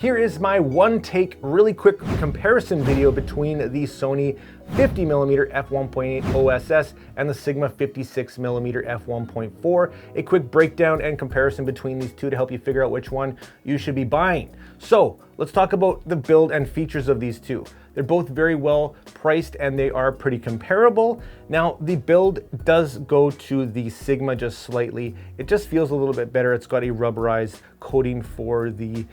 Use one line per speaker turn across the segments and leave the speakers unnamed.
Here is my one take, really quick comparison video between the Sony 50mm F1.8 OSS and the Sigma 56mm F1.4. A quick breakdown and comparison between these two to help you figure out which one you should be buying. So let's talk about the build and features of these two. They're both very well priced and they are pretty comparable. Now the build does go to the Sigma just slightly. It just feels a little bit better. It's got a rubberized coating for the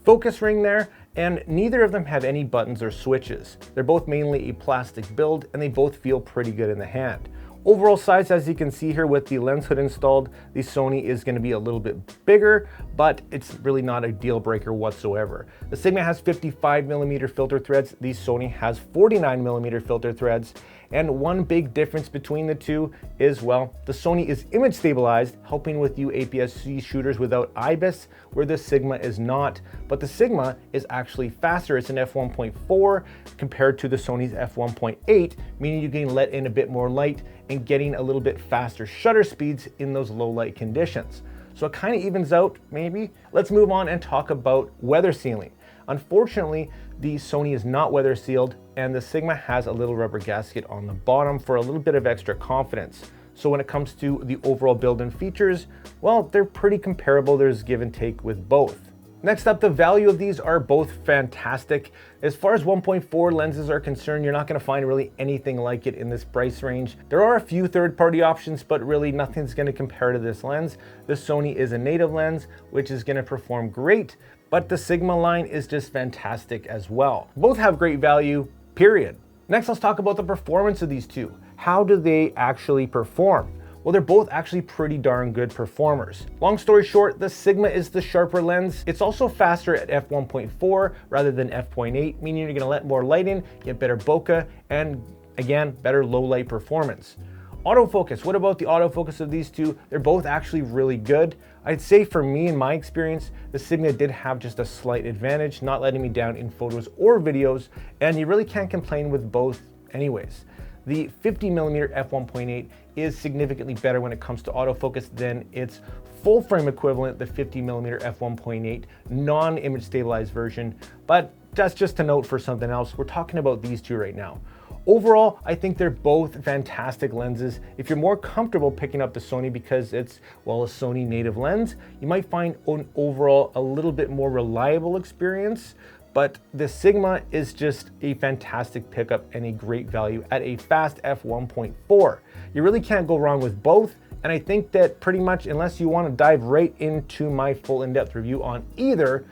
focus ring there, and neither of them have any buttons or switches. They're both mainly a plastic build and they both feel pretty good in the hand. Overall size, as you can see here with the lens hood installed, the Sony is going to be a little bit bigger, but it's really not a deal breaker whatsoever. The Sigma has 55mm filter threads, the Sony has 49mm filter threads, and one big difference between the two is, well, the Sony is image stabilized, helping with you aps-c shooters without IBIS, where the Sigma is not. But the Sigma is actually faster. It's an f1.4 compared to the Sony's f1.8, meaning you can let in a bit more light and getting a little bit faster shutter speeds in those low light conditions. So it kind of evens out, maybe. Let's move on and talk about weather sealing. Unfortunately, the Sony is not weather sealed and the Sigma has a little rubber gasket on the bottom for a little bit of extra confidence. So when it comes to the overall build and features, well, they're pretty comparable. There's give and take with both. Next up, the value of these are both fantastic. As far as 1.4 lenses are concerned, you're not going to find really anything like it in this price range. There are a few third-party options, but really nothing's going to compare to this lens. The Sony is a native lens, which is going to perform great, but the Sigma line is just fantastic as well. Both have great value, period. Next, let's talk about the performance of these two. How do they actually perform? Well, they're both actually pretty darn good performers. Long story short, the Sigma is the sharper lens. It's also faster at f1.4 rather than f.8, meaning you're gonna let more light in, get better bokeh, and again, better low light performance. Autofocus, what about the autofocus of these two? They're both actually really good. I'd say for me, in my experience, the Sigma did have just a slight advantage, not letting me down in photos or videos, and you really can't complain with both anyways. The 50mm F1.8 is significantly better when it comes to autofocus than its full frame equivalent, the 50mm F1.8 non-image stabilized version, but that's just a note for something else. We're talking about these two right now. Overall, I think they're both fantastic lenses. If you're more comfortable picking up the Sony because it's, well, a Sony native lens, you might find an overall a little bit more reliable experience. But the Sigma is just a fantastic pickup and a great value at a fast f1.4. You really can't go wrong with both. And I think that pretty much, unless you want to dive right into my full in-depth review on either,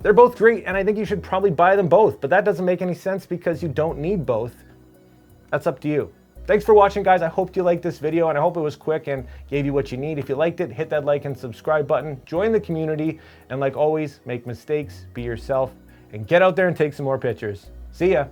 they're both great. And I think you should probably buy them both. But that doesn't make any sense because you don't need both. That's up to you. Thanks for watching, guys. I hope you liked this video and I hope it was quick and gave you what you need. If you liked it, hit that like and subscribe button, join the community, and like always, make mistakes, be yourself, and get out there and take some more pictures. See ya.